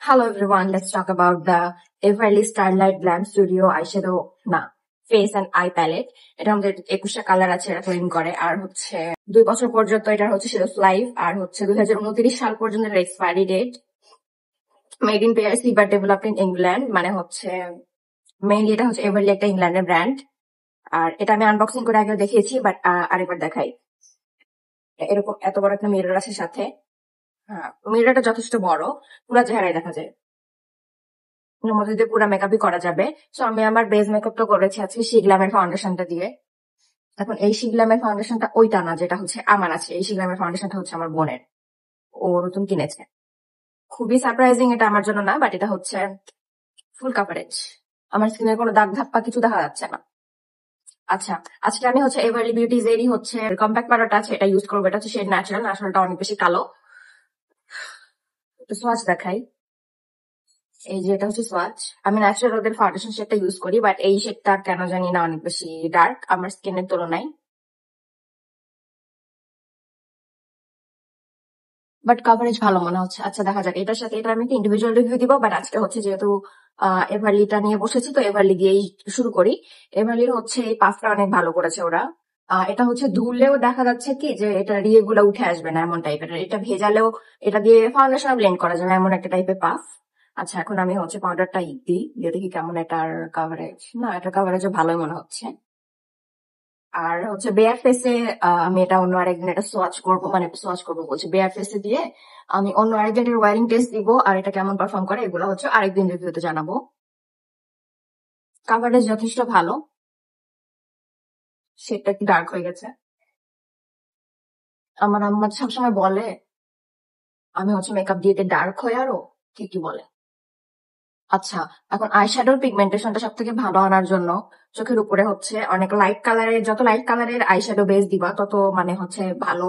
Hello everyone, let's talk about the Everly Starlight Glam Studio Eyeshadow না face and I palette. এটা আমাদের 21টা colour আছে, এটা তৈরি করে। আর হচ্ছে 2 বছর পর্যন্ত এটা হচ্ছে শেলফ লাইফ। আর হচ্ছে 2029 সাল পর্যন্ত এটার expiry date. Made in PRC but developed in England, মানে হচ্ছে মেইনলি এটা হচ্ছে এভারলি একটা ইংল্যান্ডের ব্র্যান্ড। আর এটা আমি আনবক্সিং করে আগেও দেখিয়েছি, বাট আরেকবার দেখাই। এরকম এত বড় একটা মিরর আছে সাথে। হ্যাঁ, মিররটা যথেষ্ট বড়, পুরো চেহারায় দেখা যায়। এর মধ্যে দিয়ে পুরো মেকআপই করা যাবে। সো আমি আমার বেস মেকআপটা করেছি আজকে শিগ্লামের ফাউন্ডেশনটা দিয়ে। এখন এই শিগ্লামের ফাউন্ডেশনটা ওইটা না যেটা হচ্ছে আমার আছে, এই শিগ্লামের ফাউন্ডেশনটা হচ্ছে আমার বোনের, ও নতুন কিনেছে। খুবই সারপ্রাইজিং এটা আমার জন্য না, বাট এটা হচ্ছে ফুল কাভারেজ, আমার স্কিনের কোনো দাগ ধাপ্পা কিছু দেখা যাচ্ছে না। আচ্ছা, আজকে আমি হচ্ছে এভারলি বিউটিজ এরই হচ্ছে কম্প্যাক্ট পাউডারটা আছে, এটা ইউজ করবো। এটা হচ্ছে শেড ন্যাচারাল, আসলটা অনেক বেশি কালো। একটু সোয়াচ দেখাই। এই যে এটা হচ্ছে সোয়াচ। আমি ন্যাচারাল ওদের ফাউন্ডেশন শেডটা ইউজ করি, বাট এই শেডটা কেন জানি না অনেক বেশি ডার্ক আমার স্কিনের তুলনায়, বাট কভারেজ ভালো মনে হচ্ছে। আচ্ছা, দেখা যাক। এটার সাথে এটা আমি একটা ইন্ডিভিজুয়াল রিভিউ দিব, বাট আজকে হচ্ছে যেহেতু এভারলিটা নিয়ে বসেছি, তো এভারলি দিয়েই শুরু করি। এভারলির হচ্ছে এই পাফটা অনেক ভালো করেছে ওরা। এটা হচ্ছে ধুলেও দেখা যাচ্ছে কি যে এটা রিয়ে গুলা উঠে আসবে না এমন টাইপের। এটা ভেজালেও এটা দিয়ে ফাউন্ডেশন ব্লেন্ড করা যাবে এমন একটা টাইপের পাফ। আচ্ছা, এখন আমি হচ্ছে পাউডারটা দিই, দিয়ে দেখি কেমন এটার কাভারেজ। না, এটার কাভারেজও ভালোই মনে হচ্ছে। আর হচ্ছে বেয়ার ফেসে আমি এটা অন্য আরেকদিন এটা সোয়াচ করবো, মানে সোয়াচ করবো বলছি, বেয়ার ফেসে দিয়ে আমি অন্য আরেকদিনের ওয়ারিং টেস্ট দিব। আর এটা কেমন পারফর্ম করে এগুলো হচ্ছে আরেকদিন রিভিউতে জানাবো। কাভারেজ যথেষ্ট ভালো, সেটা একটু ডার্ক হয়ে গেছে। আমার আম্মা সবসময় বলে আমি হচ্ছে মেকআপ দিয়ে ডার্ক হয়ে আরো কি কি বলে। আচ্ছা, এখন আইশ্যাডোর পিগমেন্টেশনটা সব থেকে ভালো আনার জন্য চোখের উপরে হচ্ছে অনেক লাইট কালারের, যত লাইট কালারের আইশ্যাডো বেস দিবা তত মানে হচ্ছে ভালো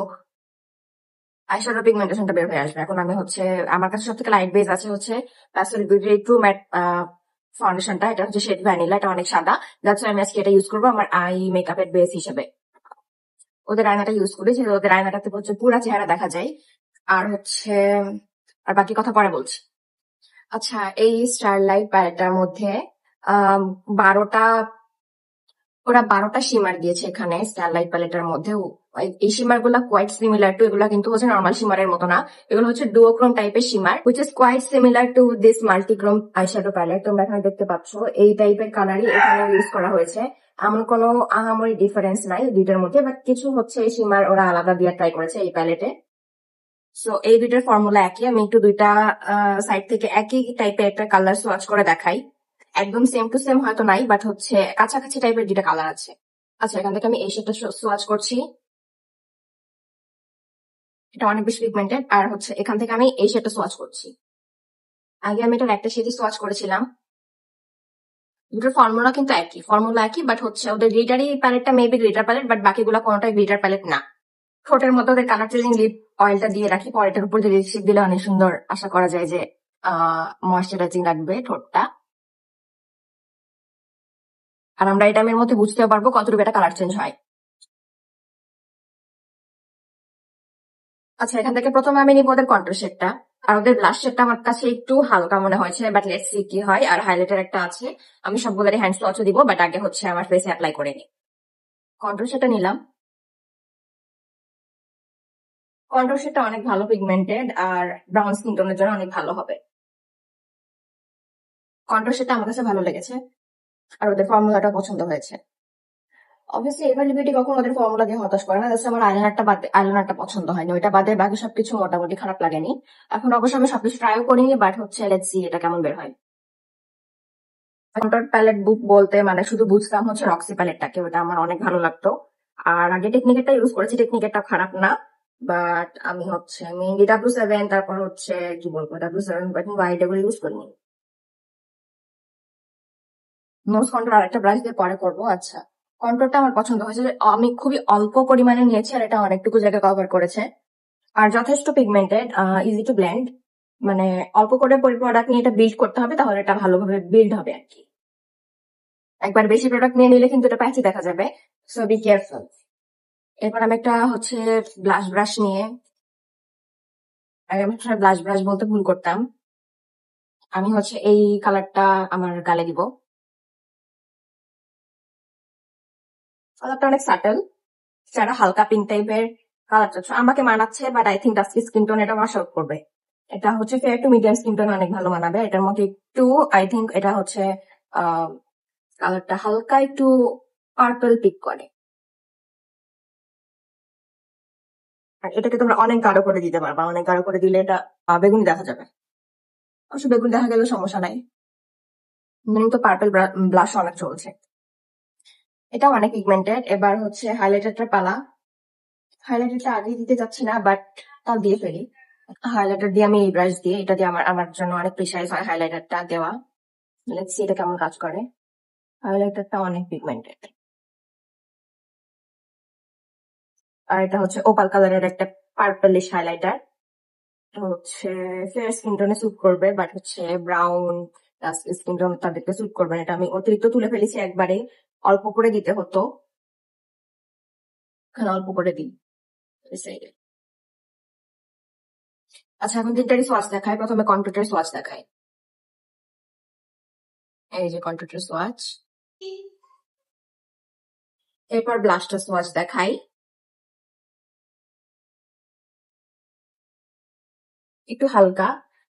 আইশ্যাডো পিগমেন্টেশনটা বের হয়ে আসবে। এখন আমি হচ্ছে আমার কাছে সব থেকে লাইট বেস আছে হচ্ছে প্যাস্টেল বিউটি ট্রু ম্যাট ফাউন্ডেশনটা। এটা হচ্ছে শেড ভ্যানিলা, এটা অনেক সাদা, যাচ্ছে আমি আজকে এটা ইউজ করবো আমার আই মেকআপের বেস হিসেবে। ওদের আয়নাটা ইউজ করি, যেহেতু ওদের আয়নাটাতে হচ্ছে পুরো চেহারা দেখা যায়। আর হচ্ছে আর বাকি কথা পরে বলছি। আচ্ছা, এই স্টারলাইট প্যালেটটার মধ্যে আহ 12টা, ওরা 12টা শিমার দিয়েছে এখানে স্টারলাইট প্যালেটের মধ্যে। এই শিমার গুলা কোয়াইট সিমিলার টু, এগুলা কিন্তু হচ্ছে নর্মাল শিমারের মতো না, এগুলো হচ্ছে ডুওক্রোম টাইপের shimmer, which is quite similar to this multichrome eyeshadow palette. তোমরা এখানে দেখতে পাচ্ছ এই টাইপের কালারই এখানে ইউজ করা হয়েছে। এমন কোনো আহামরি ডিফারেন্স নাই দুইটার মধ্যে, বাট কিছু হচ্ছে শিমার ওরা আলাদা দিয়ে ট্রাই করেছে এই প্যালেটে। সো এই দুইটার ফর্মুলা একই। আমি একটু দুইটা সাইড থেকে একই টাইপের একটা কালার সোয়াচ করে দেখাই। একদম সেম টু সেম হয়তো নাই, বাট হচ্ছে কাছাকাছি টাইপের দুইটা কালার আছে। আচ্ছা, এখান থেকে আমি এই শেডটা সোয়াচ করছি, এটা অনেক বেশি পিগমেন্টেড। আর হচ্ছে এখান থেকে আমি এই শেডটা সোয়াচ করছি। আগে আমি এটার একটা শেডই সোয়াচ করেছিলাম। দুটোর ফর্মুলা একই, বাট হচ্ছে ওদের গ্লিটারি প্যালেটটা মেবি গ্লিটার প্যালেট, বাট বাকিগুলো কোনোটাই গ্লিটার প্যালেট না। ঠোঁটের মধ্যে ওদের কালার চেঞ্জিং লিপ অয়েলটা দিয়ে রাখি, পরে এটার উপর যে লিপস্টিক দিলে অনেক সুন্দর আশা করা যায় যে ময়শ্চারাইজিং লাগবে ঠোঁটটা। আর আমরা এই টাইমের মধ্যে বুঝতেও পারবো কতটুকু এটা কালার চেঞ্জ হয়। আচ্ছা, এখান থেকে প্রথমে আমি নিব ওদের কন্ট্রাস্ট শেডটা। আর ওদের ব্লাশ শেডটা আমার কাছে একটু হালকা মনে হয়েছে, বাট লেটস সি কি হয়। আর হাইলাইটার একটা আছে, আমি সবগুলোরই হ্যান্ড সোয়াচও দিব, বাট আগে হচ্ছে আমার ফেসে অ্যাপ্লাই করে নিই। কন্ট্রোল শেডটা নিলাম। কন্ট্রোল শেডটা অনেক ভালো পিগমেন্টেড আর ব্রাউন স্কিন টোনের জন্য অনেক ভালো হবে। কন্ট্রোল শেডটা আমার কাছে ভালো লেগেছে, আর ওদের ফর্মুলাটা পছন্দ হয়েছে। অবভিয়াসলি এভারলি বিউটি কখনো ওদের ফর্মুলা দিয়ে হতাশ করে না, জাস্ট আমার আইলাইনারটা পছন্দ হয়নি, ওইটা বাদে বাকি সবকিছু মোটামুটি খারাপ লাগেনি। এখন অবশ্য আমি সবকিছু ট্রাইও করিনি, বাট হচ্ছে লেটস সি এটা কেমন বের হয়। কন্ট্রাস্ট প্যালেট বুক বলতে মানে শুধু বুঝতাম হচ্ছে রক্সি প্যালেটটাকে, ওটা আমার অনেক ভালো লাগতো। আর আগে টেকনিকেরটা ইউজ করেছি, টেকনিকেরটা খারাপ না, বাট আমি হচ্ছে মেইনলি W7, তারপর হচ্ছে কি বলবো W7 এখন ওয়াইড এগুলো ইউজ করিনি। নোজ কন্ট্রোল আর একটা ব্রাশ দিয়ে পরে করবো। আচ্ছা, কন্ট্রোলটা আমার পছন্দ হয়েছে যে আমি খুবই অল্প পরিমাণে নিয়েছি, আর এটা অনেকটুকু জায়গা কভার করেছে। আর যথেষ্ট পিগমেন্টেড, ইজি টু ব্লেন্ড, মানে অল্প করে প্রোডাক্ট নিয়ে এটা বিল্ড করতে হবে, তাহলে এটা ভালোভাবে বিল্ড হবে আর কি। একবার বেশি প্রোডাক্ট নিয়ে নিলে কিন্তু এটা প্যাচি দেখা যাবে, সো বি কেয়ারফুল। এরপর আমি একটা হচ্ছে ব্লাশ ব্রাশ নিয়ে, আগে আমি ব্লাশ ব্রাশ বলতে ভুল করতাম, আমি হচ্ছে এই কালারটা আমার গালে দিব। কালারটা অনেক সাটেল, যারা হালকা পিঙ্ক টাইপের কালার চাচ্ছ আমাকে মানাচ্ছে, but I think dusky skin tone এটা ওয়াশ আউট করবে। এটা হচ্ছে fair to medium skin tone অনেক ভালো মানাবে। এটার মধ্যে একটু আই থিঙ্ক এটা হচ্ছে কালারটা হালকা একটু পার্পল পিক করে। আর এটাকে তোমরা অনেক গাঢ় করে দিতে পারবা, অনেক গাঢ় করে দিলে এটা বেগুনি দেখা যাবে। অবশ্য বেগুনি দেখা গেলেও সমস্যা নাই, তো পার্পল ব্লাশ অনেক চলছে। এটা অনেক পিগমেন্টেড। এবার হচ্ছে হাইলাইটারটা পালা। হাইলাইটারটা আগে দিতে যাচ্ছি না, বাট তাও দিয়ে ফেলি। হাইলাইটার দিয়ে আমি এই ব্রাশ দিয়ে, এটা দিয়ে আমার আমার জন্য অনেক প্রিসাইজ হয় হাইলাইটারটা দেওয়া। লেটস সি এটা কেমন কাজ করে। হাইলাইটারটা অনেক পিগমেন্টেড, আর এটা হচ্ছে ওপাল কালারের একটা পার্পলিশ হাইলাইটার। হচ্ছে ফেয়ার স্কিন টোনে স্যুট করবে, বাট হচ্ছে ব্রাউন স্কিন টোন তাদেরকে স্যুট করবে না। এটা আমি অতিরিক্ত তুলে ফেলেছি একবারে, অল্প করে দিতে হতো, এখানে অল্প করে দিই এই সাইডে। আচ্ছা, এখন তিনটারই সোয়াচ দেখায়। প্রথমে কন্ট্রাক্টের সোয়াচ দেখায়। এই যে কন্ট্রাক্টের সোয়াচ। এরপর ব্লাস্টার সোয়াচ দেখাই। একটু হালকা,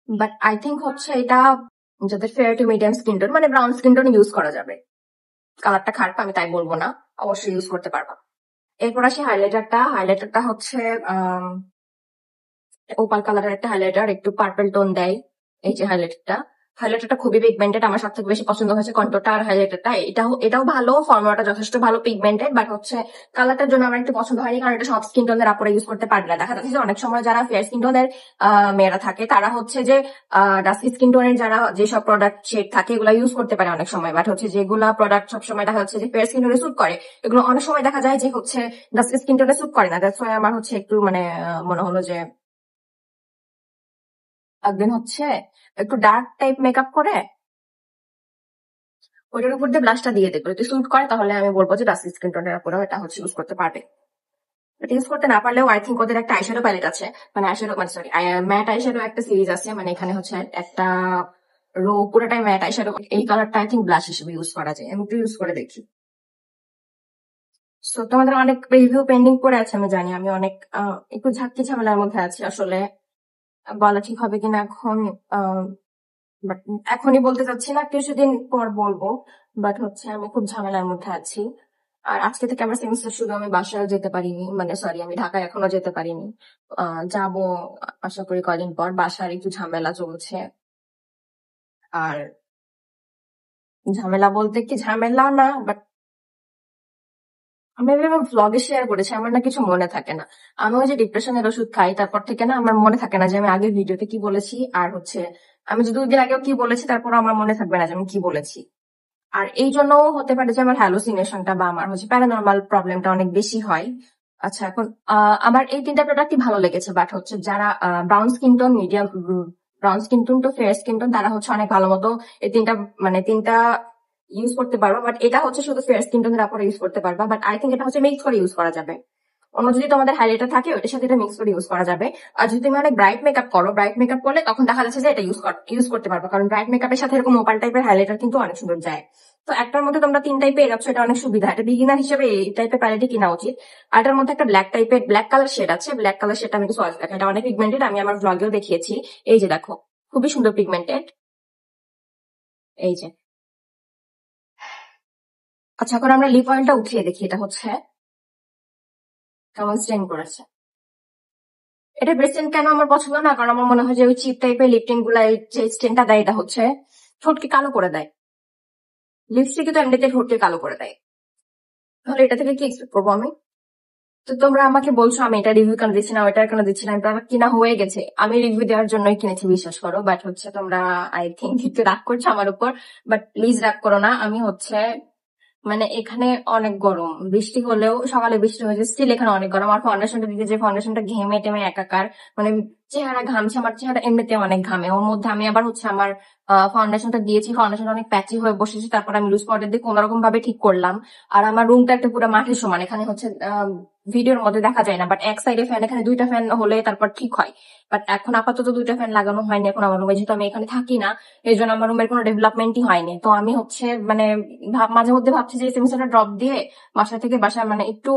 বাট আই থিঙ্ক হচ্ছে এটা যাদের fair to medium skin tone, মানে ব্রাউন স্কিন টোন ইউজ করা যাবে। কালারটা খারাপ আমি তাই বলবো না, অবশ্যই ইউজ করতে পারবা। এরপর আসি হাইলাইটারটা। হাইলাইটারটা হচ্ছে ওপাল কালারের একটা হাইলাইটার, একটু পার্পল টোন দেয়। এই যে হাইলাইটারটা, হাইলাইটারটা খুবই পিগমেন্টেড। আমার সব থেকে বেশি পছন্দ হয়েছে কন্ট্রোলটা আর হাইলাইটারটা। এটাও ভালো, ফর্মুলাটা যথেষ্ট ভালো পিগমেন্টেড, বাট হচ্ছে কালারটার জন্য আমার একটু পছন্দ হয়নি, কারণ এটা সব স্কিন টোনের আপুরা ইউজ করতে পারবে না। দেখা যাচ্ছে যে অনেক সময় যারা ফেয়ার স্কিন টোনের মেয়েরা থাকে, তারা হচ্ছে যে ডাস্কি স্কিন টোনের যারা যেসব প্রোডাক্ট শেড থাকে এগুলো ইউজ করতে পারে অনেক সময়, বাট হচ্ছে যেগুলা প্রোডাক্ট সবসময় দেখা যাচ্ছে যে ফেয়ার স্কিন টোনে স্যুট করে, এগুলো অনেক সময় দেখা যায় যে হচ্ছে ডাস্কি স্কিন টোনে স্যুট করে না। দ্যাটস ওয়াই আমার হচ্ছে একটু মানে মনে হলো যে একদিন হচ্ছে একটু ডার্ক টাইপ মেকআপ করে ওইটার উপর দিয়ে ব্লাশটা দিয়ে দেখবো, যদি স্যুট করে তাহলে আমি বলবো যে ডাস্কি স্কিন টোনের উপরে এটা হচ্ছে ইউজ করতে পারবে। বাট ইউজ করতে না পারলেও আই থিঙ্ক ওদের একটা আইশ্যাডো প্যালেট আছে, মানে আইশ্যাডো মানে সরি ম্যাট আইশ্যাডো একটা সিরিজ আছে, মানে এখানে হচ্ছে একটা রো পুরোটাই ম্যাট আইশ্যাডো। এই কালারটা আই থিঙ্ক ব্লাশ হিসেবে ইউজ করা যায়, আমি একটু ইউজ করে দেখি। সো তোমাদের অনেক রিভিউ পেন্ডিং করে আছে আমি জানি, আমি অনেক একটু ঝাঁকি ঝামেলার মধ্যে আছি আসলে, বলা ঠিক হবে কিনা এখন। বাট এখনই বলতে চাচ্ছি না, কিছুদিন পর বলবো। বাট হচ্ছে আমি খুব ঝামেলার মধ্যে আছি। আর আজকে থেকে আমার সেমিস্টার শুরু, আমি বাসায় যেতে পারিনি, মানে সরি আমি ঢাকায় এখনো যেতে পারিনি। যাব আশা করি কদিন পর। বাসার একটু ঝামেলা চলছে। আর ঝামেলা বলতে কি ঝামেলা না, বাট আমি এভাবে ভ্লগে শেয়ার করেছি, আমার না কিছু মনে থাকে না। আমি ওই যে ডিপ্রেশনের ওষুধ খাই, তারপর থেকে না আমার মনে থাকে না যে আমি আগের ভিডিওতে কি বলেছি, আর হচ্ছে আমি যে 2 দিন আগেও কি বলেছি তারপর আমার মনে থাকবে না যে আমি কি বলেছি। আর এই জন্যও হতে পারে যে আমার হ্যালোসিনেশনটা বা আমার হচ্ছে প্যারানর্মাল প্রবলেমটা অনেক বেশি হয়। আচ্ছা, এখন আমার এই 3টা প্রোডাক্টই ভালো লেগেছে, বাট হচ্ছে যারা brown skin tone, medium brown skin tone to fair skin tone, তারা হচ্ছে অনেক ভালো মতো এই 3টা মানে 3টা ইউজ করতে পারবা। বাট এটা হচ্ছে শুধু ফেয়ার স্কিন টোনের উপরে ইউজ করতে পারবা, বাট আই থিঙ্ক এটা হচ্ছে মিক্স করে ইউজ করা যাবে। অন্য যদি তোমাদের হাইলাইটার থাকে ওটার সাথে এটা মিক্স করে ইউজ করা যাবে। আর যদি তুমি অনেক ব্রাইট মেকআপ করো, ব্রাইট মেকআপ করলে তখন দেখা যাচ্ছে যে এটা ইউজ করতে পারবে, কারণ ব্রাইট মেকআপের সাথে এরকম ওপাল টাইপের হাইলাইটার কিন্তু অনেক সুন্দর যায়। তো একটার মধ্যে তোমরা 3টাই পেয়ে যাচ্ছ, এটা অনেক সুবিধা। এটা বিগিনার হিসেবে এই টাইপের প্যালেটই কিনা উচিত। আর এটার মধ্যে একটা ব্ল্যাক টাইপের ব্ল্যাক কালার শেড আছে, ব্ল্যাক কালার শেডটা আমি সয়েস দেখা, এটা অনেক পিগমেন্টেড, আমি আমার ব্লগেও দেখিয়েছি। এই যে দেখো, খুবই সুন্দর পিগমেন্টেড, এই যে। আচ্ছা, এখন আমরা লিপ অয়েলটা উঠিয়ে দেখি এটা হচ্ছে কেমন স্টেন করেছে। এটা ব্রেসলেট কেন আমার পছন্দ না, কারণ আমার মনে হয় যে ওই চিপ টাইপের লিপটিন গুলা যে স্টেনটা দেয় এটা হচ্ছে ঠোঁটকে কালো করে দেয়। লিপস্টিকে তো এমনিতে ঠোঁটকে কালো করে দেয়, তাহলে এটা থেকে কি এক্সপেক্ট করবো আমি? তো তোমরা আমাকে বলছো আমি এটা রিভিউ কেন দিচ্ছি না, ওইটার কেন দিচ্ছি না, প্রোডাক্ট কিনা হয়ে গেছে, আমি রিভিউ দেওয়ার জন্যই কিনেছি বিশ্বাস করো। বাট হচ্ছে তোমরা আই থিঙ্ক একটু রাগ করছো আমার উপর, বাট প্লিজ রাগ করো না। আমি হচ্ছে মানে এখানে অনেক গরম, বৃষ্টি হলেও সকালে বৃষ্টি হয়েছে, স্টিল এখানে অনেক গরম। আর ফাউন্ডেশনটা দিতে যে ফাউন্ডেশনটা ঘেমে টেমে একাকার, মানে চেহারা ঘামছে, আমার চেহারা এমনিতে অনেক ঘামে। ওর মধ্যে আমি আবার হচ্ছে আমার ফাউন্ডেশনটা দিয়েছি, ফাউন্ডেশনটা অনেক প্যাচি হয়ে বসেছে, তারপর আমি লুজ পাউডার দিয়ে কোনোরকম ভাবে ঠিক করলাম। আর আমার রুমটা একটা পুরো মাঠের সমান, এখানে হচ্ছে ভিডিওর মধ্যে দেখা যায় না, বাট এক সাইডে ফ্যান, এখানে দুইটা ফ্যান হলে তারপর ঠিক হয়। বাট এখন আপাতত দুইটা ফ্যান লাগানো হয়নি এখন আমার রুমে, যেহেতু আমি এখানে থাকি না, এই জন্য আমার রুমের কোনো ডেভেলপমেন্টই হয়নি। তো আমি হচ্ছে মানে মাঝে মধ্যে ভাবছি যে সেমিস্টারটা ড্রপ দিয়ে বাসা থেকে বাসায় মানে একটু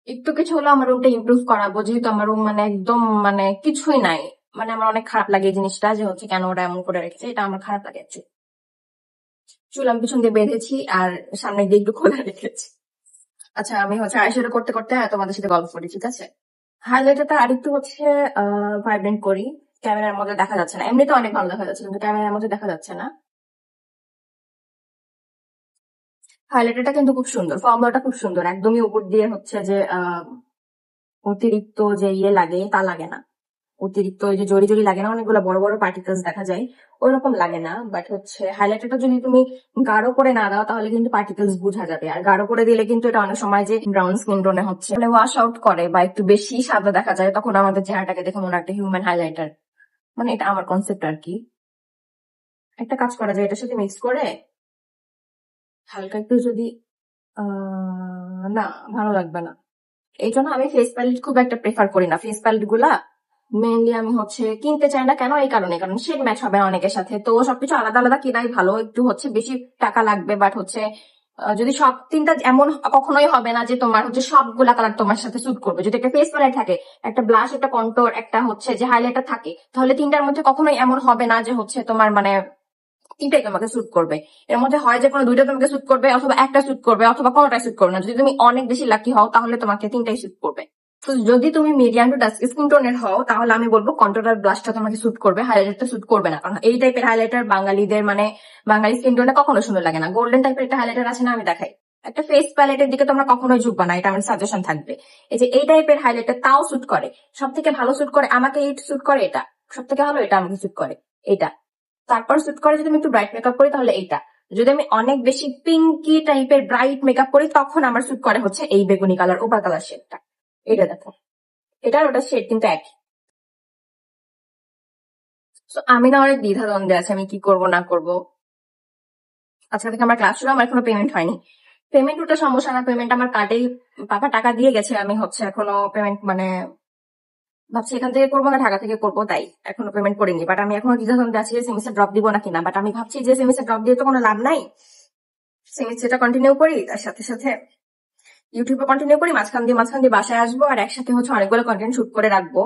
একটু কিছু হলো আমার রুমটা ইমপ্রুভ করাবো, যেহেতু আমার রুম মানে একদম মানে কিছুই নাই। মানে আমার অনেক খারাপ লাগে এই জিনিসটা, যে হচ্ছে কেন ওরা এমন করে রেখেছে, এটা আমার খারাপ লাগে actually। চুল আমি পিছন দিয়ে বেঁধেছি আর সামনের দিকে একটু খোলা রেখেছি। আচ্ছা, আমি হচ্ছে আইশ্যাডো করতে করতে তোমাদের সাথে গল্প করি, ঠিক আছে? হাইলাইটারটা আরেকটু হচ্ছে ভাইব্রেন্ট করি। ক্যামেরার মধ্যে দেখা যাচ্ছে না, এমনিতে অনেক ভালো দেখা যাচ্ছে, কিন্তু ক্যামেরার মধ্যে দেখা যাচ্ছে না। হাইলাইটারটা কিন্তু খুব সুন্দর, ফর্মুলাটা খুব সুন্দর, একদমই উপর দিয়ে হচ্ছে যে অতিরিক্ত যে ইয়ে লাগে তা লাগে না। অতিরিক্ত ওই যে জড়ি জড়ি লাগে না, অনেকগুলো বড় বড় পার্টিকেলস দেখা যায়, ওইরকম লাগে না। বাট হচ্ছে হাইলাইটারটা যদি তুমি গাঢ় করে না দাও তাহলে কিন্তু পার্টিকেলস বোঝা যাবে, আর গাঢ় করে দিলে কিন্তু এটা অনেক সময় যে ব্রাউন স্কিন টোনে হচ্ছে মানে ওয়াশ আউট করে বা একটু বেশি সাদা দেখা যায়, তখন আমাদের চেহারাটাকে দেখে মনে হয় একটা হিউম্যান হাইলাইটার। মানে এটা আমার কনসেপ্ট আর কি। একটা কাজ করা যায়, এটার সাথে মিক্স করে হালকা একটু যদি না, ভালো লাগবে না। এই জন্য আমি ফেস প্যালেট খুব একটা প্রেফার করি না। ফেস প্যালেট গুলা মেইনলি আমি হচ্ছে কিনতে চাই না, কেন? এই কারণে, কারণ শেড ম্যাচ হবে না অনেকের সাথে, তো সবকিছু আলাদা আলাদা কিনাই ভালো। একটু হচ্ছে বেশি টাকা লাগবে, বাট হচ্ছে যদি সব তিনটা এমন কখনোই হবে না যে তোমার হচ্ছে সবগুলা কালার তোমার সাথে স্যুট করবে। যদি একটা ফেস প্যালেট থাকে, একটা ব্লাশ, একটা কন্ট্যুর, একটা হচ্ছে যে হাইলাইটার থাকে, তাহলে তিনটার মধ্যে কখনোই এমন হবে না যে হচ্ছে তোমার মানে তিনটাই তোমাকে স্যুট করবে। এর মধ্যে হয় যে কোনো দুইটা তোমাকে স্যুট করবে, অথবা একটা স্যুট করবে, অথবা কোনোটাই স্যুট করবে না। যদি তুমি অনেক বেশি লাকি হও তাহলে তোমাকে তিনটাই স্যুট করবে। তো যদি তুমি মিডিয়াম টু ডাস্ক স্কিন টোনের হও তাহলে আমি বলবো কন্ট্রোল আর ব্লাশটা তোমাকে স্যুট করবে, হাইলাইটারটা স্যুট করবে না। কারণ এই টাইপের হাইলাইটার বাঙালিদের মানে বাঙালি স্কিন টোনে কখনো সুন্দর লাগে না। গোল্ডেন টাইপের একটা হাইলাইটার আছে না, আমি দেখাই। একটা ফেস প্যালেটের দিকে তোমরা কখনোই ঝুঁকবা না, এটা আমার সাজেশন থাকবে। এই যে এই টাইপের হাইলাইটার তাও স্যুট করে, সব থেকে ভালো স্যুট করে আমাকে, এই স্যুট করে এটা, সব থেকে ভালো এটা আমাকে স্যুট করে এটা। তারপর স্যুট করে যদি আমি একটু ব্রাইট মেকআপ করি তাহলে এইটা। যদি আমি অনেক বেশি পিঙ্কি টাইপের ব্রাইট মেকআপ করি তখন আমার স্যুট করে হচ্ছে এই বেগুনি কালার ওপার কালার শেডটা। এটা দেখো, এটা আর ওটা শেড কিন্তু একই। তো আমি না অনেক দ্বিধা দ্বন্দ্বে আছে, আমি কি করব না করব। আজকে থেকে আমার ক্লাস শুরু, আমার এখনো পেমেন্ট হয়নি। পেমেন্ট ওটা সমস্যা না, পেমেন্ট আমার কার্ডেই পাপা টাকা দিয়ে গেছে। আমি হচ্ছে এখনো পেমেন্ট মানে ভাবছি এখান থেকে করবো না ঢাকা থেকে করবো, তাই এখনো পেমেন্ট করিনি। বাট আমি এখনো দ্বিধাদ্বন্দ্বে আছি যে সেমিস্টার ড্রপ দিব না কিনা। বাট আমি ভাবছি যে সেমিস্টার ড্রপ দিয়ে তো কোনো লাভ নাই, সেমিস্টারটা কন্টিনিউ করি, তার সাথে সাথে ইউটিউবে কন্টিনিউ করি, মাঝখান দিয়ে বাসায় আসবো, আর একসাথে হচ্ছে অনেকগুলো কন্টেন্ট শুট করে রাখবো।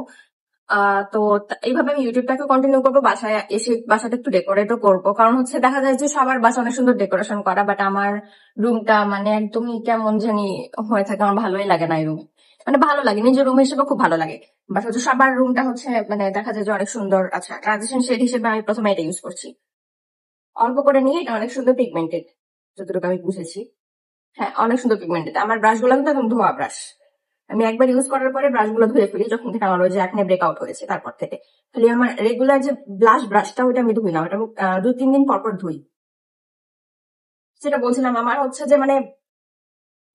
তো এইভাবে আমি ইউটিউবটাকে কন্টিনিউ করবো, বাসায় এসে বাসাটা একটু ডেকোরেটও করবো। কারণ হচ্ছে দেখা যায় যে সবার বাসা অনেক সুন্দর ডেকোরেশন করা, বাট আমার রুমটা মানে একদমই কেমন জানি হয়ে থাকে, আমার ভালোই লাগে না এই রুম। মানে ভালো লাগে, নিজের রুম হিসেবে খুব ভালো লাগে, বাট হচ্ছে সবার রুমটা হচ্ছে মানে দেখা যায় যে অনেক সুন্দর। আচ্ছা, ট্রানজিশন শেড হিসেবে আমি প্রথমে এটা ইউজ করছি, অল্প করে নিয়ে। এটা অনেক সুন্দর পিগমেন্টেড, যতটুকু আমি বুঝেছি। হ্যাঁ, অনেক সুন্দর পিগমেন্টেড। আমার ব্রাশ গুলো কিন্তু একদম ধোয়া ব্রাশ। আমি একবার ইউজ করার পরে ব্রাশ গুলো ধুয়ে ফেলি, যখন থেকে আমার ওই যে একনে ব্রেকআউট হয়েছে তারপর থেকে। খালি আমার রেগুলার যে ব্লাশ ব্রাশটা ওইটা আমি ধুই না, ওটা আমি 2-3 দিন পর পর ধুই। সেটা বলছিলাম, আমার হচ্ছে যে মানে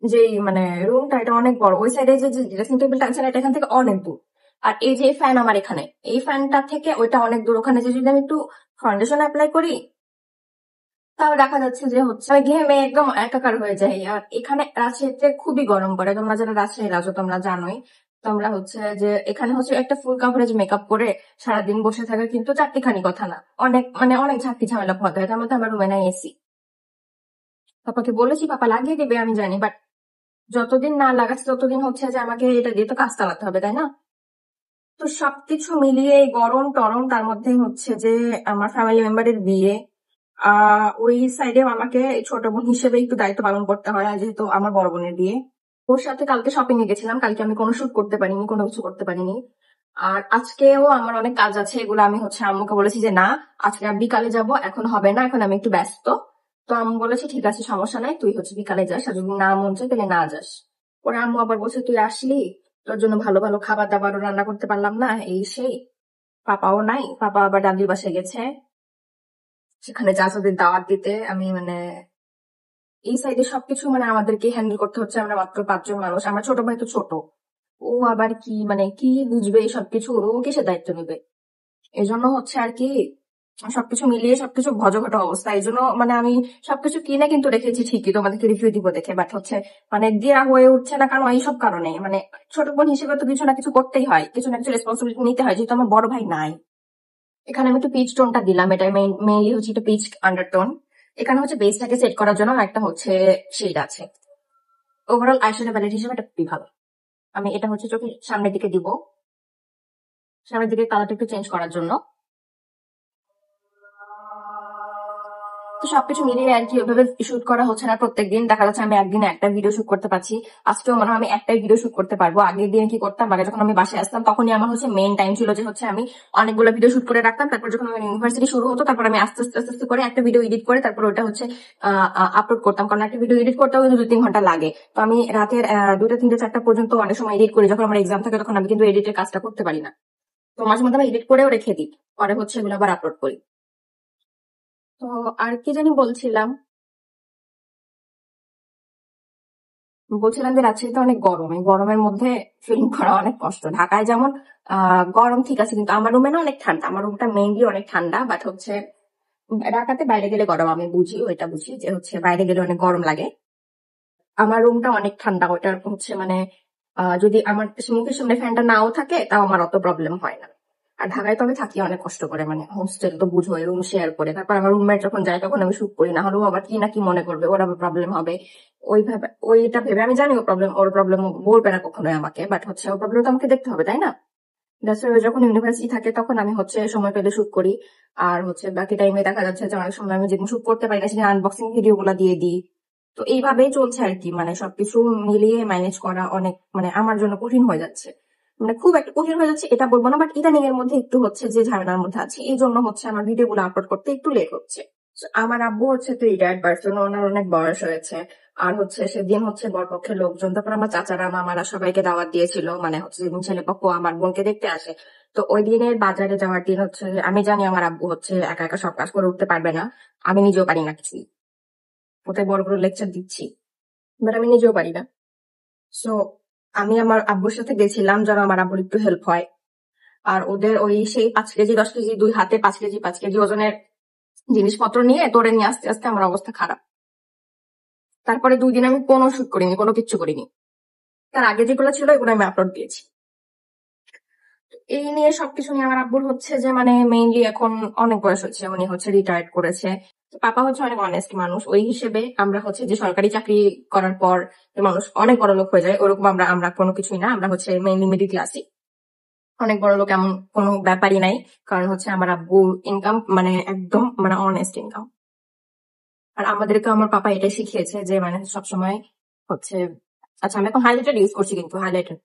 যে মানে রুমটা এটা অনেক বড়, ওই সাইডে যে ড্রেসিং টেবিলটা আছে না, এটা এখান থেকে অনেক দূর। আর এই যে ফ্যান আমার এখানে, এই ফ্যানটা থেকে ওইটা অনেক দূর। ওখানে যে যদি আমি একটু ফাউন্ডেশন অ্যাপ্লাই করি তাহলে দেখা যাচ্ছে যে হচ্ছে আমি ঘেমে একদম একাকার হয়ে যাই। আর এখানে রাজশাহীতে খুবই গরম পড়ে, তোমরা যারা রাজশাহীর আছো তোমরা জানোই। তোমরা হচ্ছে যে এখানে হচ্ছে একটা ফুল কাভারেজ মেকআপ করে সারাদিন বসে থাকা কিন্তু চারটিখানি কথা না, অনেক মানে অনেক ঝাঁকি ঝামেলা পোহাতে হয়। তার মধ্যে আমার রুমে নাই এসি। পাপাকে বলেছি, পাপা লাগিয়ে দিবে আমি জানি, বাট যতদিন না লাগাচ্ছে ততদিন হচ্ছে যে আমাকে এটা দিয়ে তো কাজ চালাতে হবে, তাই না? তো সবকিছু মিলিয়ে এই গরম টরম, তার মধ্যে হচ্ছে যে আমার ফ্যামিলি মেম্বারের বিয়ে, ওই সাইডে আমাকে ছোট বোন হিসেবে একটু দায়িত্ব পালন করতে হয়, আর যেহেতু আমার বড় বোনের বিয়ে। ওর সাথে কালকে শপিং এ গেছিলাম, কালকে আমি কোনো শুট করতে পারিনি, কোনো কিছু করতে পারিনি। আর আজকেও আমার অনেক কাজ আছে, এগুলো আমি হচ্ছে আম্মুকে বলেছি যে না, আজকে আর বিকালে যাব, এখন হবে না, এখন আমি একটু ব্যস্ত। তো আম্মু বলেছে ঠিক আছে সমস্যা নাই, তুই হচ্ছে বিকালে যাস, আর যদি না মন চায় তাহলে না যাস। পরে আম্মু আবার বলছে তুই আসলি, তোর জন্য ভালো ভালো খাবার দাবারও রান্না করতে পারলাম না, এই সেই। পাপাও নাই, পাপা আবার দাদির বাসায় গেছে, সেখানে চাচাদের দাওয়াত দিতে। আমি মানে এই সাইডে সবকিছু মানে আমাদেরকে হ্যান্ডেল করতে হচ্ছে, আমরা মাত্র 5 জন মানুষ, আমার ছোট ভাই তো ছোট, ও আবার কি মানে কি বুঝবে এই সবকিছু, ও কিসের দায়িত্ব নেবে? এই জন্য হচ্ছে আর কি সবকিছু মিলিয়ে সবকিছু ভজঘট অবস্থা। এই জন্য মানে আমি সবকিছু কিনে কিন্তু রেখেছি ঠিকই, তোমাদেরকে রিভিউ দিব দেখে, বাট হচ্ছে মানে দেওয়া হয়ে উঠছে না। কারণ এইসব কারণে মানে ছোট বোন হিসেবে তো কিছু না কিছু করতেই হয়, কিছু না কিছু রেসপন্সিবিলিটি নিতে হয়, যেহেতু আমার বড় ভাই নাই। এখানে আমি একটু পিচ টোনটা দিলাম, এটা মেইনলি হচ্ছে একটু পিচ আন্ডারটোন। এখানে হচ্ছে বেসটাকে সেট করার জন্য একটা হচ্ছে শেড আছে। ওভারঅল আইশ্যাডো প্যালেট হিসেবে এটা খুবই ভালো। আমি এটা হচ্ছে চোখের সামনের দিকে দিব, সামনের দিকে কালারটা একটু চেঞ্জ করার জন্য। তো সবকিছু মিলিয়ে আর কি ওইভাবে শুট করা হচ্ছে না প্রত্যেকদিন। দেখা যাচ্ছে আমি একদিনে একটা ভিডিও শুট করতে পারছি, আজকেও মনে হয় আমি একটাই ভিডিও শুট করতে পারবো। আগের দিন কি করতাম, আগে যখন আমি বাসায় আসতাম তখনই আমার হচ্ছে মেইন টাইম ছিল যে হচ্ছে আমি অনেকগুলো ভিডিও শুট করে রাখতাম। তারপর যখন আমার ইউনিভার্সিটি শুরু হতো, তারপর আমি আস্তে আস্তে আস্তে আস্তে করে একটা ভিডিও এডিট করে তারপর ওটা হচ্ছে আপলোড করতাম। কারণ একটা ভিডিও এডিট করতেও কিন্তু 2-3 ঘন্টা লাগে। তো আমি রাতের 2টা 3টে 4টা পর্যন্ত অনেক সময় এডিট করি। যখন আমার এক্সাম থাকে তখন আমি কিন্তু এডিটের কাজটা করতে পারি না। তো মাঝে মধ্যে আমি এডিট করেও রেখে দিই, পরে হচ্ছে এগুলো আবার আপলোড করি। তো আর কি জানি বলছিলাম, বলছিলাম যে রাজশাহীতে অনেক গরম, এই গরমের মধ্যে ফিল্ম করা অনেক কষ্ট। ঢাকায় যেমন গরম ঠিক আছে, কিন্তু আমার রুমে না অনেক ঠান্ডা, আমার রুমটা মেইনলি অনেক ঠান্ডা। বাট হচ্ছে ঢাকাতে বাইরে গেলে গরম, আমি বুঝি, ওইটা বুঝি যে হচ্ছে বাইরে গেলে অনেক গরম লাগে। আমার রুমটা অনেক ঠান্ডা, ওইটা হচ্ছে মানে যদি আমার মুখের সামনে ফ্যানটা নাও থাকে তাও আমার অত প্রবলেম হয় না। আর ঢাকায় তো আমি থাকি অনেক কষ্ট করে, মানে হোস্টেল তো বুঝোই, রুম শেয়ার করে। তারপর আমার রুমমেট যখন যায় তখন আমি শুট করি, না হলেও আবার কি না কি মনে করবে, ওর আবার প্রবলেম হবে। ওইভাবে ওইটা ভেবে আমি জানি ওর প্রবলেম বলবে না কখনোই আমাকে, বাট হচ্ছে ওর প্রবলেম তো আমাকে দেখতে হবে, তাই না? দ্যাটস ওয়াই যখন ইউনিভার্সিটি থাকে তখন আমি হচ্ছে সময় পেলে শুট করি। আর হচ্ছে বাকি টাইমে দেখা যাচ্ছে যে অনেক সময় আমি যেদিন শুট করতে পারি না সেদিন আনবক্সিং ভিডিও গুলা দিয়ে দিই। তো এইভাবেই চলছে আর কি, মানে সবকিছু মিলিয়ে ম্যানেজ করা অনেক মানে আমার জন্য কঠিন হয়ে যাচ্ছে। মানে খুব একটা কঠিন হয়ে যাচ্ছে এটা বলবো না, বাট ইদানিং এর মধ্যে একটু হচ্ছে যে ঝামেলার মধ্যে আছে, এই জন্য হচ্ছে আমার ভিডিও গুলো আপলোড করতে একটু লেট হচ্ছে। So, আমার আব্বু হচ্ছে তো রিটায়ার্ড পার্সন, ওনার অনেক বয়স হয়েছে। আর হচ্ছে সেদিন হচ্ছে বরপক্ষের লোকজন, তারপর আমার চাচারা মামারা সবাইকে দাওয়াত দিয়েছিল, মানে হচ্ছে যেদিন ছেলে পক্ষ আমার বোনকে দেখতে আসে। তো ওই দিনের বাজারে যাওয়ার দিন হচ্ছে আমি জানি আমার আব্বু হচ্ছে একা একা সব কাজ করে উঠতে পারবে না, আমি নিজেও পারি না কিছুই, কোথায় বড় বড় লেকচার দিচ্ছি, বাট আমি নিজেও পারি না। সো আমি আমার আব্বুর সাথে গেছিলাম যেন আমার আব্বুর একটু হেল্প হয়। আর ওদের ওই সেই 5 কেজি 10 কেজি দুই হাতে 5 কেজি 5 কেজি ওজনের জিনিসপত্র নিয়ে তোরে নিয়ে আস্তে আস্তে আমার অবস্থা খারাপ। তারপরে 2 দিন আমি কোনো শুট করিনি, কোনো কিচ্ছু করিনি। তার আগে যেগুলো ছিল এগুলো আমি আপলোড দিয়েছি। এই নিয়ে সবকিছু নিয়ে আমার আব্বুর হচ্ছে যে মানে মেইনলি এখন অনেক বয়স হচ্ছে, উনি হচ্ছে রিটায়ার্ড করেছে। তো পাপা হচ্ছে অনেক অনেস্ট মানুষ, ওই হিসেবে আমরা হচ্ছে যে সরকারি চাকরি করার পর যে মানুষ অনেক বড় লোক হয়ে যায় ওরকম আমরা আমরা কোনো কিছুই না, আমরা হচ্ছে মেইনলি মিডিল ক্লাসই। অনেক বড় লোক এমন কোনো ব্যাপারই নাই, কারণ হচ্ছে আমার আব্বু ইনকাম মানে একদম মানে অনেস্ট ইনকাম। আর আমাদেরকে আমার পাপা এটাই শিখিয়েছে যে মানে সবসময় হচ্ছে, আচ্ছা আমি এখন হাইলাইটার ইউজ করছি কিন্তু হাইলাইটার,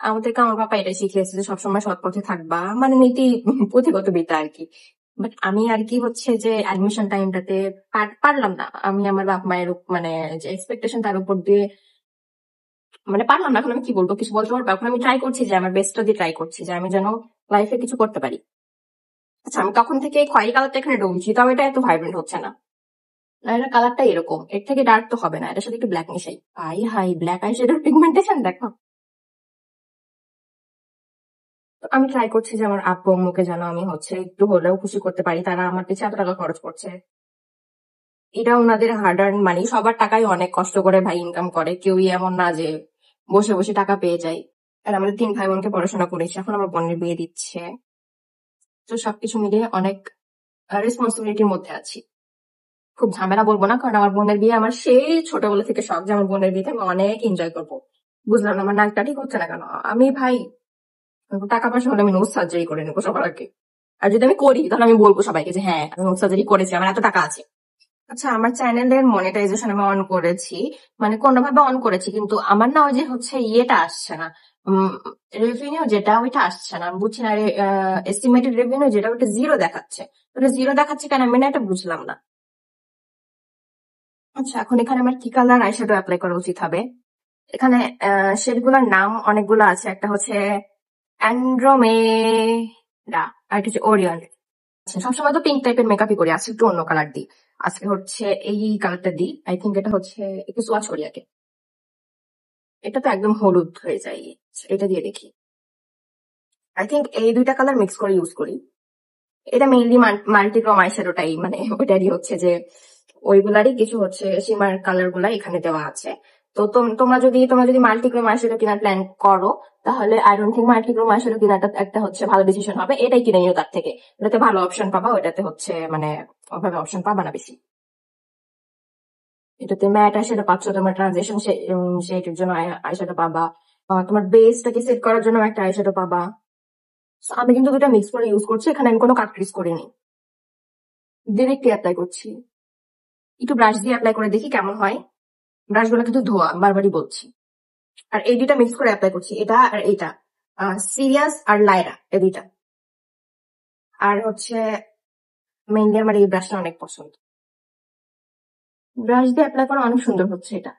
আমাদেরকে আমার পাপা এটাই শিখিয়েছে যে সবসময় সৎ পথে থাকবা, মানে নীতি পুঁথিগত বিদ্যা আর কি। বাট আমি আর কি হচ্ছে যে অ্যাডমিশন টাইমটাতে পারলাম না, আমি আমার বাপ মায়ের মানে যে এক্সপেকটেশন তার উপর দিয়ে মানে পারলাম না। এখন আমি কি বলবো, কিছু বলতে পারবো? এখন আমি ট্রাই করছি যে আমার বেস্টটা দিয়ে ট্রাই করছি যে আমি যেন লাইফে কিছু করতে পারি। আচ্ছা আমি তখন থেকে এই খয়েরি কালারটা এখানে ঢুকছি, তাও এটা এত ভাইব্রেন্ট হচ্ছে না। না এটা কালারটা এরকম, এর থেকে ডার্ক তো হবে না, এটার সাথে একটু ব্ল্যাক মিশাই। আই হাই, ব্ল্যাক আই শ্যাডোর পিগমেন্টেশন দেখো। তো আমি ট্রাই করছি যে আমার আব্বু আম্মুকে যেন আমি হচ্ছে একটু হলেও খুশি করতে পারি, তারা আমার পিছনে এত টাকা খরচ করছে, এটা ওনাদের হার্ড আর্ন মানি। সবার টাকাই অনেক কষ্ট করে ভাই ইনকাম করে, কেউই এমন না যে বসে বসে টাকা পেয়ে যায়। আর আমাদের 3 ভাই বোনকে পড়াশোনা করেছে, এখন আমার বোনের বিয়ে দিচ্ছে। তো সবকিছু মিলিয়ে অনেক রেসপন্সিবিলিটির মধ্যে আছি। খুব ঝামেলা বলবো না, কারণ আমার বোনের বিয়ে আমার সেই ছোটবেলা থেকে শখ যে আমার বোনের বিয়েতে আমি অনেক এনজয় করবো। বুঝলাম না আমার নাকটা ঠিক হচ্ছে না কেন। আমি ভাই টাকা পয়সা হলে আমি নোজ সার্জারি করে নেবো সবার আগে। আর যদি আমি করি তাহলে আমি বলবো সবাইকে যে হ্যাঁ আমি নোজ সার্জারি করেছি, আমার এত টাকা আছে। আচ্ছা আমার চ্যানেলের মনিটাইজেশন আমি অন করেছি, মানে কোনোভাবে অন করেছি, কিন্তু আমার না ওই যে হচ্ছে ইয়েটা আসছে না, রেভিনিউ যেটা ওইটা আসছে না। আমি বুঝছি না, এস্টিমেটেড রেভিনিউ যেটা ওটা জিরো দেখাচ্ছে। ওটা জিরো দেখাচ্ছে কেন আমি না এটা বুঝলাম না। আচ্ছা এখন এখানে আমার কি কালার আইশ্যাডো অ্যাপ্লাই করা উচিত হবে? এখানে শেডগুলোর নাম অনেকগুলো আছে, একটা হচ্ছে অ্যান্ড্রোমেডা, আর একটা হচ্ছে ওরিয়ন। আচ্ছা সবসময় তো পিঙ্ক টাইপের মেকআপই করি, আজকে একটু অন্য কালার দিই। আজকে হচ্ছে এই কালারটা দিই, আই থিঙ্ক এটা হচ্ছে একটু সোয়াচ করি আগে। এটা তো একদম হলুদ হয়ে যায়। এটা দিয়ে দেখি। আই থিঙ্ক এই দুইটা কালার মিক্স করে ইউজ করি। এটা মেইনলি মাল্টিক্রোম আইশ্যাডোটাই, মানে ওইটারই হচ্ছে যে ওইগুলারই কিছু হচ্ছে শিমার কালার গুলা এখানে দেওয়া আছে। তো তোমরা যদি মাল্টিক্রোম আইশ্যাডো কেনার প্ল্যান করো, তাহলে আই ডোন্ট থিঙ্ক মাল্টিক্রোম আইশ্যাডো কেনাটা একটা হচ্ছে ভালো ডিসিশন হবে। এটাই কিনে নিও তার থেকে, এটাতে ভালো অপশন পাবা। ওইটাতে হচ্ছে মানে ওভাবে অপশন পাবা না বেশি। এটাতে ম্যাট আইশ্যাডো পাচ্ছ, তোমার ট্রানজিশন শেডের জন্য আইশ্যাডো পাবা, তোমার বেসটাকে সেট করার জন্য একটা আইশ্যাডো পাবা। So, আমি কিন্তু দুটা মিক্স করে ইউজ করছি, এখানে আমি কোনো কাট ক্রিজ করিনি, ডিরেক্টলি অ্যাপ্লাই করছি। একটু ব্রাশ দিয়ে অ্যাপ্লাই করে দেখি কেমন হয়। ব্রাশ গুলো কিন্তু ধোয়া, বারবারই বলছি। আর এই দুইটা মিক্স করে অ্যাপ্লাই করছি, এটা আর এইটা, সিরিয়াস আর লাইরা, এই দুইটা। আর হচ্ছে মেইনলি আমার এই ব্রাশটা অনেক পছন্দ। ব্রাশ দিয়ে অ্যাপ্লাই করা অনেক সুন্দর হচ্ছে এটা।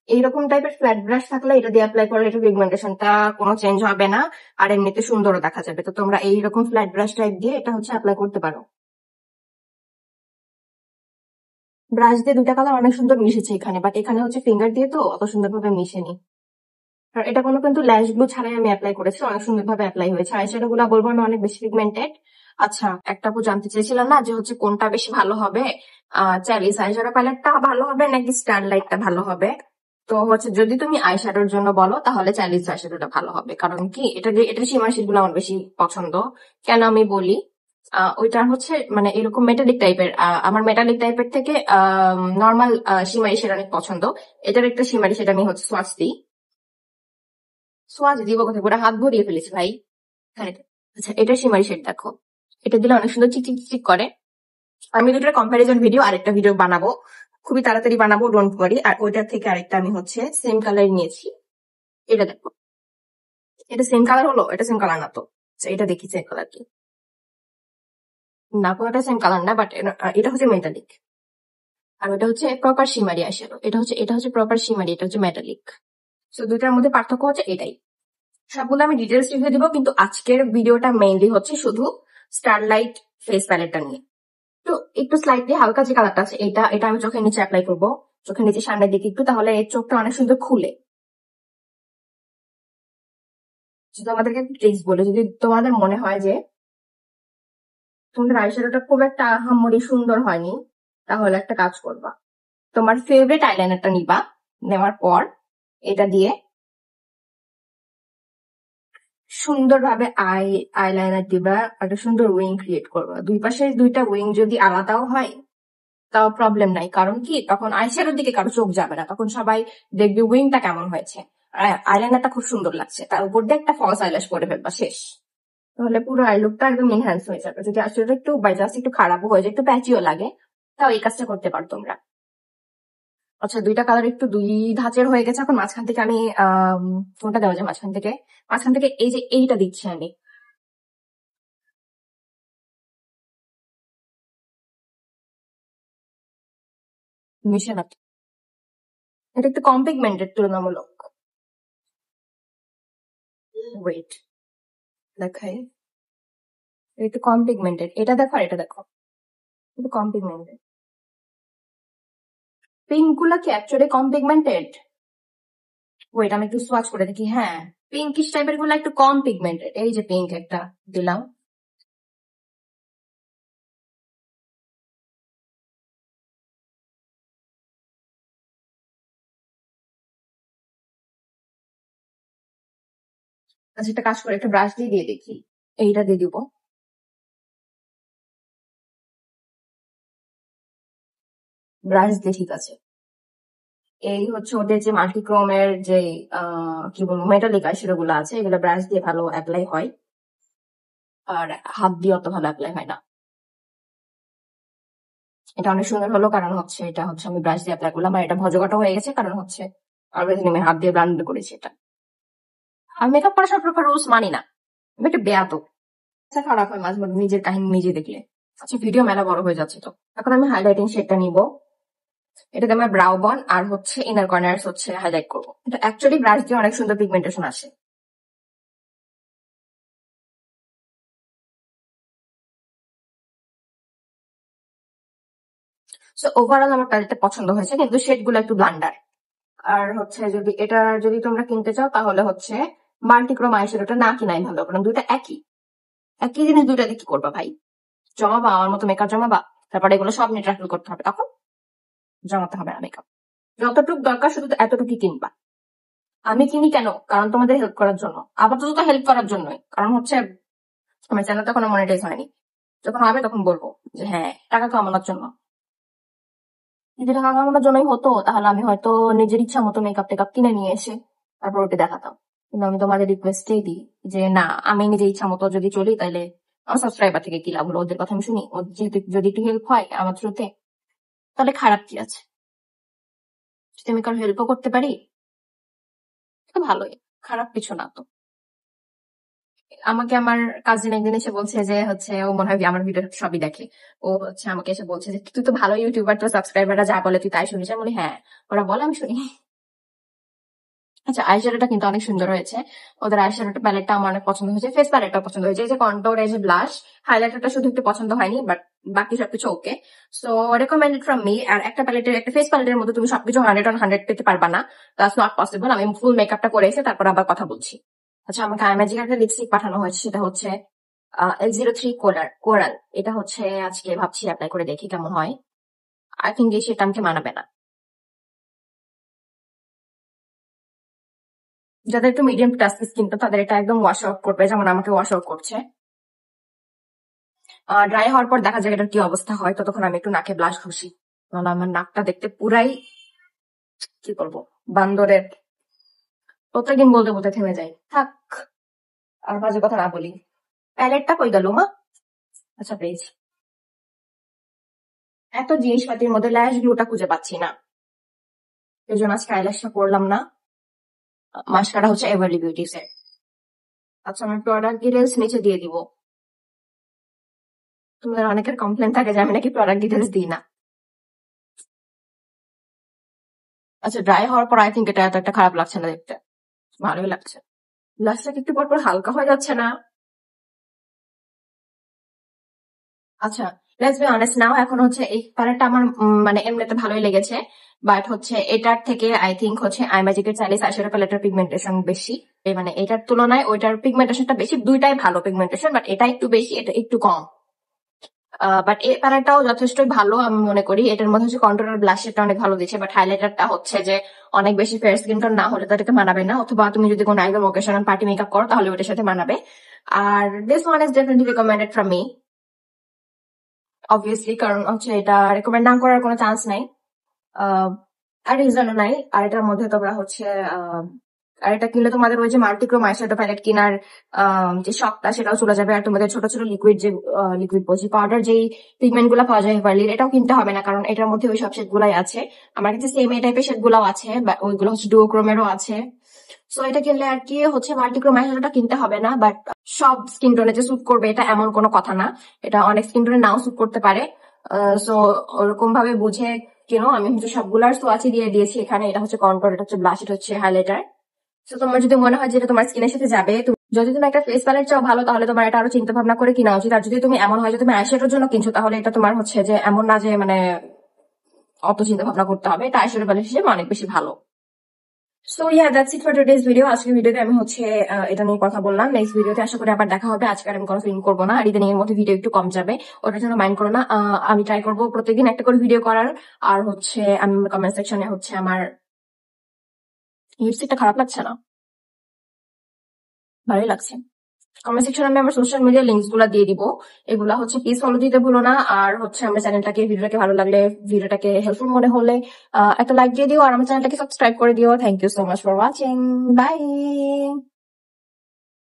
এইরকম টাইপের ফ্ল্যাট ব্রাশ থাকলে এটা দিয়ে অ্যাপ্লাই করলে এটা পিগমেন্টেশনটা কোনো চেঞ্জ হবে না, আর এমনিতে সুন্দরও দেখা যাবে। তো তোমরা এইরকম ফ্ল্যাট ব্রাশ টাইপ দিয়ে এটা হচ্ছে অ্যাপ্লাই করতে পারো। ব্রাশ দিয়ে দুইটা কালার অনেক সুন্দর মিশেছে এখানে, বাট এখানে হচ্ছে ফিঙ্গার দিয়ে তো অত সুন্দরভাবে মিশেনি। আর এটা কোনো কিন্তু ল্যাশ গ্লু ছাড়াই আমি অ্যাপ্লাই করেছি, অনেক সুন্দরভাবে অ্যাপ্লাই হয়েছে। আইশ্যাডো গুলা বলবো আমি অনেক বেশি পিগমেন্টেড। আচ্ছা, একটা আপু জানতে চেয়েছিলাম না যে হচ্ছে কোনটা বেশি ভালো হবে, চ্যালিস আইশ্যাডো প্যালেটটা ভালো হবে নাকি স্টারলাইটটা ভালো হবে। তো হচ্ছে যদি তুমি আইশ্যাডোর জন্য বলো তাহলে চ্যালিস আইশ্যাডোটা ভালো হবে, কারণ কি এটা শিমার শেড গুলো আমার বেশি পছন্দ। কেন আমি বলি, ওইটা হচ্ছে মানে এরকম মেটালিক টাইপের, আমার মেটালিক টাইপের থেকে নর্মাল শিমারি শেড অনেক পছন্দ। এটার একটা শিমারি শেড আমি হচ্ছে সোয়াচ দিই। সোয়াচ দিব কোথায়, পুরো হাত ভরিয়ে ফেলেছি ভাই। হ্যাঁ, আচ্ছা, এটা শিমারি শেড দেখো, এটা দিলে অনেক সুন্দর চিকচিক চিকচিক করে। আমি দুটোর কম্প্যারিজন ভিডিও আরেকটা ভিডিও বানাবো, খুবই তাড়াতাড়ি বানাবো, ডোন্ট ওয়ারি। আর ওইটার থেকে আরেকটা আমি হচ্ছে সেম কালার নিয়েছি। এটা দেখো, এটা সেম কালার হলো, এটা সেম কালার না তো। আচ্ছা, এটা দেখি সেম কালার কি না, কোনোটা সেম কালার না, বাট এটা হচ্ছে মেটালিক, আর ওটা হচ্ছে প্রপার শিমারি আইশ্যাডো। এটা হচ্ছে প্রপার শিমারি, এটা হচ্ছে মেটালিক। তো দুইটার মধ্যে পার্থক্য হচ্ছে এটাই। সবগুলো আমি ডিটেলস রিভিউ দিব, কিন্তু আজকের ভিডিওটা মেইনলি হচ্ছে শুধু স্টারলাইট ফেস প্যালেটটা নিয়ে। তো একটু স্লাইটলি হালকা যে কালারটা আছে, এটা এটা আমি চোখের নিচে অ্যাপ্লাই করবো, চোখের নিচে সামনের দিকে একটু, তাহলে এই চোখটা অনেক সুন্দর খুলে। যদি আমাদেরকে একটা ট্রিক্স বলে, যদি তোমাদের মনে হয় যে তোমাদের আইশ্যাডোটা খুব একটা আহামরি সুন্দর হয়নি, তাহলে একটা কাজ করবা, তোমার ফেভারিট আইলাইনারটা নিবা, নেওয়ার পর এটা দিয়ে সুন্দরভাবে আইলাইনার দিবা, একটা সুন্দর উইং ক্রিয়েট করবা। দুই পাশে দুইটা উইং যদি আলাদাও হয় তাও প্রবলেম নাই, কারণ কি তখন আইশ্যাডোর দিকে কারো চোখ যাবে না, তখন সবাই দেখবে উইংটা কেমন হয়েছে, আইলাইনারটা খুব সুন্দর লাগছে, তার উপর দিয়ে একটা ফলস আইল্যাশ করে ফেলবা, শেষ। তাহলে পুরো আই লুকটা একদম এনহ্যান্স হয়ে যাবে। যদি আসলে একটু বাই চান্স একটু খারাপও হয়ে যায়, একটু প্যাচিও লাগে, তাও এই কাজটা করতে পারো তোমরা। আচ্ছা, দুইটা কালার একটু দুই ধাঁচের হয়ে গেছে। এখন মাঝখান থেকে আমি কোনটা দেওয়া যায়, মাঝখান থেকে এই যে এইটা দিচ্ছি আমি। মিশে না তো। এটা একটু কম পিগমেন্টেড তুলনামূলক। ওয়েট, দেখাই, এটা একটু কম পিগমেন্টেড। এটা দেখো আর এটা দেখো, একটু কম পিগমেন্টেড। পিঙ্ক গুলা কি অ্যাকচুয়ালি কম পিগমেন্টেড? ওয়েট, আমি একটু সোয়াচ করে দেখি। হ্যাঁ, পিঙ্কিশ টাইপের গুলা একটু কম পিগমেন্টেড। এই যে পিঙ্ক একটা দিলাম। আচ্ছা, একটা কাজ করে একটা ব্রাশ দিয়ে দিয়ে দেখি, এইটা দিয়ে দিব। ব্রাশ দিয়ে ঠিক আছে। এই হচ্ছে ওদের যে মাল্টিক্রোমের যে কি বলবো মেটালিক আইশ্যাডো গুলো আছে, এগুলো ব্রাশ দিয়ে ভালো অ্যাপ্লাই হয়, আর হাত দিয়ে অত ভালো অ্যাপ্লাই হয় না। এটা অনেক সুন্দর হলো, কারণ হচ্ছে এটা হচ্ছে আমি ব্রাশ দিয়ে অ্যাপ্লাই করলাম, আর এটা ভজঘটা হয়ে গেছে, কারণ হচ্ছে অলরেডি আমি হাত দিয়ে ব্লান্ড করেছি এটা। আমি মেকআপ করা সব প্রকার রুলস মানি না, আমি একটা বেয়াদব। আচ্ছা, খারাপ হয় মাঝে মধ্যে নিজের কাহিনী নিজে দেখলে। আচ্ছা, ভিডিও মেলা বড় হয়ে যাচ্ছে তো। এখন আমি হাইলাইটিং শেডটা নিব, এটাতে আমার ব্রাউ বন আর হচ্ছে ইনার কর্নার্স হচ্ছে হাইলাইট করবো। এটা অ্যাকচুয়ালি ব্রাশ দিয়ে অনেক সুন্দর পিগমেন্টেশন আসে। সো ওভারঅল আমার প্যালেটটা পছন্দ হয়েছে, কিন্তু শেড গুলো একটু ব্লান্ডার। আর হচ্ছে যদি তোমরা কিনতে চাও তাহলে হচ্ছে মাল্টিক্রোম আইশ্যাডোটা না কিনাই ভালো, কারণ দুইটা একই একই জিনিস, দুইটা দিয়ে কি করবা ভাই? জমাবা আমার মতো মেকআপ জমাবা, তারপরে এগুলো সব নিয়ে ট্রাভেল করতে হবে, তখন জমাতে হবে না মেকআপ। যতটুকু দরকার শুধু এতটুকুই কিনবা। আমি কিনি কেন? কারণ তোমাদের হেল্প করার জন্য, আপাতত তো হেল্প করার জন্যই। কারণ হচ্ছে আমার চ্যানেল তখন মনিটাইজ হয়নি, যখন হবে তখন বলবো যে হ্যাঁ টাকা কামানোর জন্য। যদি টাকা কামানোর জন্যই হতো তাহলে আমি হয়তো নিজের ইচ্ছা মতো মেকআপ টেকআপ কিনে নিয়ে এসে তারপর ওটা দেখাতাম। কিন্তু আমি তোমাদের রিকোয়েস্টেই দিই যে না, আমি নিজের ইচ্ছা মতো যদি চলি তাহলে আমার সাবস্ক্রাইবার থেকে কি লাভ হলো? ওদের কথা আমি শুনি, যেহেতু যদি একটু হেল্প হয় আমার থ্রুতে তাহলে খারাপ কি আছে? যদি আমি কারো হেল্পও করতে পারি তো ভালোই, খারাপ কিছু না তো। আমাকে আমার কাজিন একদিন এসে বলছে যে হচ্ছে ও মনে হয় আমার ভিডিও সবই দেখে। ও হচ্ছে আমাকে এসে বলছে যে তুই তো ভালো ইউটিউবার, তোর সাবস্ক্রাইবাররা যা বলে তুই তাই শুনিস। আমি বলি হ্যাঁ, ওরা বলে আমি শুনি। আচ্ছা, আইশ্যাডোটা কিন্তু অনেক সুন্দর হয়েছে। ওদের আইশ্যাডোটা প্যালেটটা আমার অনেক পছন্দ হয়েছে, ফেস প্যালেটটা পছন্দ হয়েছে। এই যে কন্ট্যুর, এই যে ব্লাশ, হাইলাইটারটা শুধু একটু পছন্দ হয়নি, বাট বাকি সবকিছু okay. So recommended from me. আর একটা ফেস প্যালেটের মধ্যে তুমি সবকিছু 100/100 পেতে পারবা না, দ্যাটস নট পসিবল। আমি ফুল মেকআপটা করে এসে তারপর আবার কথা বলছি। আচ্ছা, আমাকে আইম্যাজিক একটা লিপস্টিক পাঠানো হয়েছে, সেটা হচ্ছে L03 কোরাল। এটা হচ্ছে আজকে ভাবছি অ্যাপ্লাই করে দেখি কেমন হয়। আই থিঙ্ক এই সেটা আমাকে মানাবে না। যাদের একটু মিডিয়াম টাচ স্কিন তো তাদের এটা একদম ওয়াশ আউট করবে, যেমন আমাকে ওয়াশ আউট করছে। ড্রাই হওয়ার পর দেখা যায় এটার কি অবস্থা হয়, ততক্ষণ আমি একটু নাকে ব্লাশ ঘষি, কারণ আমার নাকটা দেখতে পুরাই কি বলবো বান্দরের। প্রত্যেকদিন বলতে বলতে থেমে যাই, থাক আর বাজে কথা না বলি। প্যালেটটা কই গেল মা? আচ্ছা পেয়েছি। এত জিনিসপাতির মধ্যে ল্যাশ গ্লুটা খুঁজে পাচ্ছি না, এই জন্য আজকে আইল্যাশটা করলাম না। মাস্কারা হচ্ছে এভারলি বিউটিস এর। আচ্ছা, আমি প্রোডাক্ট ডিটেলস নিচে দিয়ে দিব। তোমাদের অনেকের কমপ্লেন থাকে যে আমি নাকি প্রোডাক্ট ডিটেলস দিই না। আচ্ছা, ড্রাই হওয়ার পর আই থিঙ্ক এটা এত একটা খারাপ লাগছে না দেখতে, ভালোই লাগছে। ব্লাশটা একটু পর পর হালকা হয়ে যাচ্ছে না? আচ্ছা, লেটস বি অনেস্ট নাও, এখন হচ্ছে এই কালারটা আমার মানে এমনিতে ভালোই লেগেছে, বাট হচ্ছে এটার থেকে আই থিঙ্ক হচ্ছে আইম্যাজিকের চাইনিজ আইশ্যাডো প্যালেটের পিগমেন্টেশন বেশি। মানে এটার তুলনায় ওইটার পিগমেন্টেশনটা বেশি। দুইটাই ভালো পিগমেন্টেশন, বাট এটা একটু বেশি, এটা একটু কম। বাট এই প্যালেটটাও যথেষ্টই ভালো আমি মনে করি। এটার মধ্যে হচ্ছে কন্ট্রোলার ব্লাশটা অনেক ভালো দিচ্ছে, বাট হাইলাইটারটা হচ্ছে যে অনেক বেশি ফেয়ার স্কিন টোন না হলে তাদেরকে মানাবে না, অথবা তুমি যদি কোনো একদম ওকেশনাল পার্টি মেকআপ করো তাহলে ওটার সাথে মানাবে। আর this one is definitely recommended from me, obviously, কারণ হচ্ছে এটা রেকমেন্ড না করার কোনো চান্স নাই। আর রিজনও নাই। আর এটার মধ্যে তোমরা হচ্ছে আর এটা কিনলে তোমাদের ওই যে মাল্টিক্রোম আইশ্যাডো প্যালেট কেনার যে শখটা সেটাও চলে যাবে। আর তোমাদের ছোট ছোট লিকুইড বলছি পাউডার যেই পিগমেন্ট গুলা পাওয়া যায় হেভারলির, এটাও কিনতে হবে না, কারণ এটার মধ্যে ওই সব শেড গুলাই আছে। আমার কাছে সেম এই টাইপের শেড গুলাও আছে, ওইগুলো হচ্ছে ডুওক্রোমেরও আছে। সো এটা কিনলে আর কি হচ্ছে মাল্টিক্রোম আইশ্যাডোটা কিনতে হবে না। বাট সব স্কিন টোনে যে স্যুট করবে এটা এমন কোনো কথা না, এটা অনেক স্কিন টোনে নাও স্যুট করতে পারে। সো ওরকম ভাবে বুঝে কেন। আমি হচ্ছে সবগুলার সোয়াচি দিয়ে দিয়েছি এখানে। এটা হচ্ছে কন্ট্রোল, এটা হচ্ছে ব্লাশ, এটা হচ্ছে হাইলাইটার। তো তোমার যদি মনে হয় যে এটা তোমার স্কিনের সাথে যাবে, যদি তুমি একটা ফেস প্যালেট চাও ভালো, তাহলে তোমার এটা আরো চিন্তা ভাবনা করে কিনা উচিত। আর যদি তুমি এমন হয় যে তুমি আইশ্যাডোর জন্য কিনছো, তাহলে এটা তোমার হচ্ছে যে এমন না যে মানে অত চিন্তা ভাবনা করতে হবে, এটা আইশ্যাডো প্যালেট হিসেবে অনেক বেশি ভালো। So yeah, that's it for today's video. আজকের ভিডিওতে আমি হচ্ছে এটা নিয়ে কথা বললাম। নেক্সট ভিডিওতে আশা করি আবার দেখা হবে। আজকে আর আমি কোনো ফিল্ম করবো না, আর ইদানিং এর মধ্যে ভিডিও একটু কম যাবে, ওটার জন্য মাইন্ড করো না। আমি ট্রাই করবো প্রত্যেকদিন একটা করে ভিডিও করার। আর হচ্ছে আমি কমেন্ট সেকশনে হচ্ছে আমার লিপস্টিকটা খারাপ লাগছে না, ভালোই লাগছে। কমেন্ট সেকশনে আমি আমার সোশ্যাল মিডিয়া লিঙ্কস গুলা দিয়ে দিব, এগুলা হচ্ছে প্লিজ ফলো দিতে ভুলো না। আর হচ্ছে আমার ভিডিওটাকে ভালো লাগলে, ভিডিওটাকে হেল্পফুল মনে হলে একটা লাইক দিয়ে দিও, আর আমার চ্যানেলটাকে সাবস্ক্রাইব করে দিও। Thank you so much for watching, by.